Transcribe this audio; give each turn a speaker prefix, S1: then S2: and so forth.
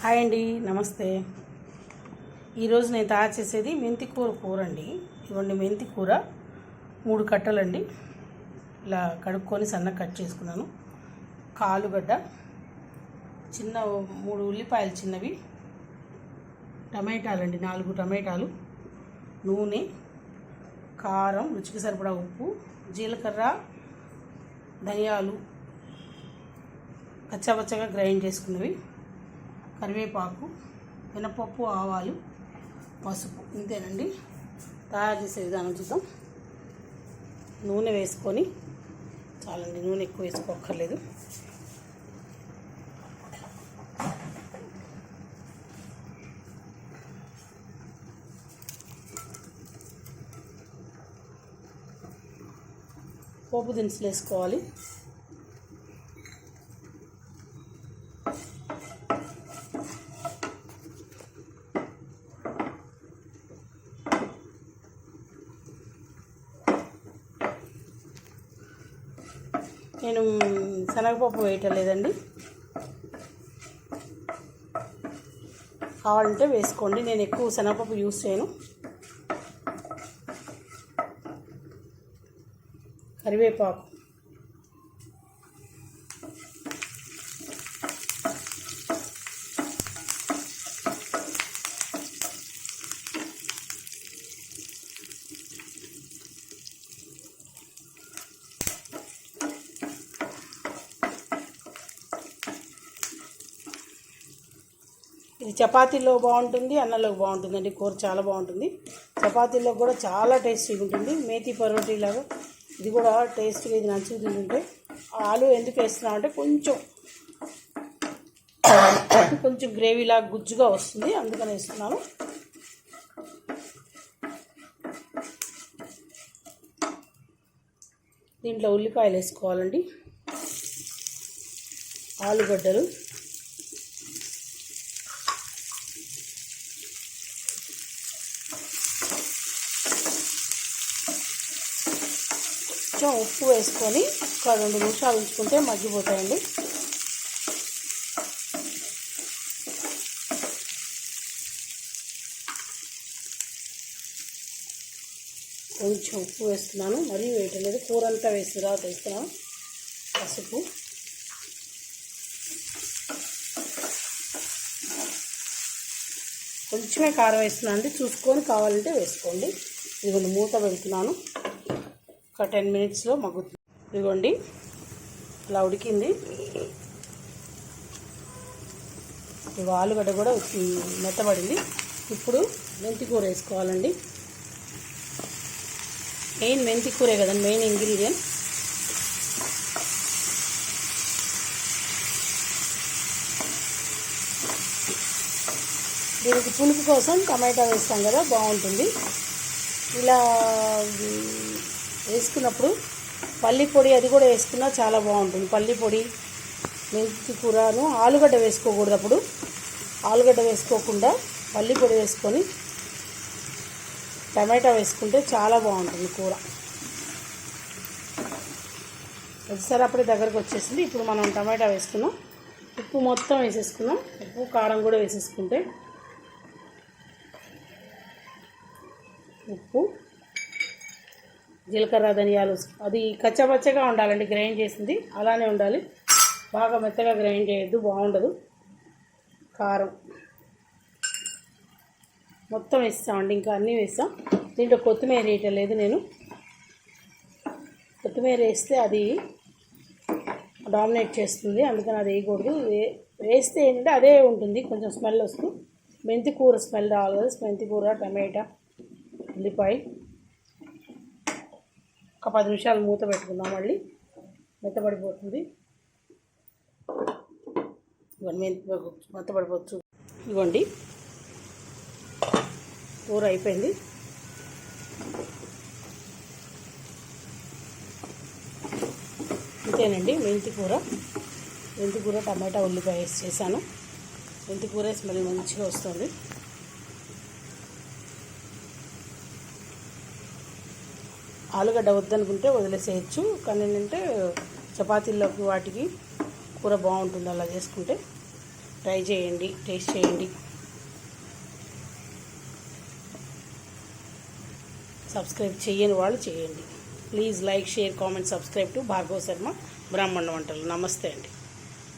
S1: Hi అండి, నమస్తే. ఈరోజు నేను తయారు చేసేది మెంతి కూర అండి. ఇవ్వండి, మెంతి కూర 3 కట్టలండి. ఇలా కడుక్కొని సన్నగా కట్ చేసుకున్నాను. ఆలుగడ్డ, చిన్న 3 ఉల్లిపాయలు చిన్నవి, టమాటాలండి 4 టమాటాలు, నూనె, కారం, రుచికి సరిపడా ఉప్పు, జీలకర్ర, ధనియాలు కచ్చాపచ్చగా గ్రైండ్ చేసుకున్నవి, కరివేపాకు, మినపప్పు, ఆవాలు, పసుపు. ఇంతేనండి. తయారు చేసే విధానం చూద్దాం. నూనె వేసుకొని, చాలండి, నూనె ఎక్కువ వేసుకోక్కర్లేదు. పోపు దినుసులు వేసుకోవాలి. నేను శనగపప్పు వేయటం లేదండి, కావాలంటే వేసుకోండి. నేను ఎక్కువ శనగపప్పు యూస్ చేయను. కరివేపాకు, ఇది చపాతీలో బాగుంటుంది, అన్నంలో బాగుంటుందండి. కూర చాలా బాగుంటుంది. చపాతీలో కూడా చాలా టేస్టీగా ఉంటుంది. మేతి పరోటీ లాగా ఇది కూడా టేస్ట్గా, ఇది నంచుకు తింటుంటే. ఆలు ఎందుకు వేస్తున్నాం అంటే కొంచెం గ్రేవీలాగా గుజ్జుగా వస్తుంది, అందుకని వేస్తున్నాను. దీంట్లో ఉల్లిపాయలు వేసుకోవాలండి, ఆలుగడ్డలు, ఉప్పు వేసుకొని ఒక 2 నిమిషాలు ఉంచుకుంటే మగ్గిపోతాయండి. కొంచెం ఉప్పు వేస్తున్నాను, మరీ వేయట్లేదు. కూర అంతా వేసిన తర్వాత వేస్తున్నాను. పసుపు, కొంచెమే కారం వేస్తున్నాను అండి, చూసుకొని కావాలంటే వేసుకోండి. ఇదిగోండి, మూత పెడుతున్నాను. ఒక 10 మినిట్స్లో మగ్గుతుంది. ఇదిగోండి, ఇలా ఉడికింది. ఇవి ఆలుగడ్డ కూడా మెత్తబడింది. ఇప్పుడు మెంతి కూర వేసుకోవాలండి. మెయిన్ మెంతి కూరే కదండి, మెయిన్ ఇంగ్రీడియంట్. దీనికి పులుపు కోసం టమాటా వేస్తాం కదా, బాగుంటుంది. ఇలా వేసుకున్నప్పుడు పల్లి పొడి అది కూడా వేసుకున్నా చాలా బాగుంటుంది. పల్లి పొడి, మెంతి కూరను ఆలుగడ్డ వేసుకోకూడదు. అప్పుడు ఆలుగడ్డ వేసుకోకుండా పల్లి పొడి వేసుకొని టమాటా వేసుకుంటే చాలా బాగుంటుంది కూర. ఒకసారి అప్పుడే దగ్గరకు వచ్చేసింది. ఇప్పుడు మనం టమాటా వేసుకున్నాం, ఉప్పు మొత్తం వేసేసుకున్నాం. ఉప్పు కారం కూడా వేసేసుకుంటే, ఉప్పు, జీలకర్ర, ధనియాలు, అది కచ్చపచ్చగా ఉండాలండి, గ్రైండ్ చేసింది అలానే ఉండాలి. బాగా మెత్తగా గ్రైండ్ చేయొద్దు, బాగుండదు. కారం మొత్తం వేస్తామండి, ఇంకా అన్నీ వేస్తాం. దీంట్లో కొత్తిమీర వేయటం లేదు నేను. కొత్తిమీర వేస్తే అది డామినేట్ చేస్తుంది, అందుకని అది వేయకూడదు. వేస్తే ఏంటంటే అదే ఉంటుంది, కొంచెం స్మెల్ వస్తుంది. మెంతి కూర స్మెల్ రావాలి కదా. మెంతి కూర, టమాటా, ఉల్లిపాయ. ఒక 10 నిమిషాలు మూత పెట్టుకుందాం, మళ్ళీ మెత్తబడిపోతుంది. ఇవన్నీ మెత్తబడిపోవచ్చు. ఇవ్వండి, కూర అయిపోయింది. ఇంతేనండి మెంతి కూర. టమాటా, ఉల్లిపాయ వేసి చేశాను. మెంతి కూర స్మెల్ మంచిగా వస్తుంది. ఆలుగడ్డ వద్దనుకుంటే వదిలేసేయచ్చు, కానీ ఏంటంటే చపాతీల్లోకి వాటికి కూర బాగుంటుంది అలా చేసుకుంటే. ట్రై చేయండి, టేస్ట్ చేయండి. సబ్స్క్రైబ్ చేయని వాళ్ళు చేయండి. Please like, share, comment, subscribe to Bhargava Sharma బ్రాహ్మణ వంటలు. నమస్తే అండి.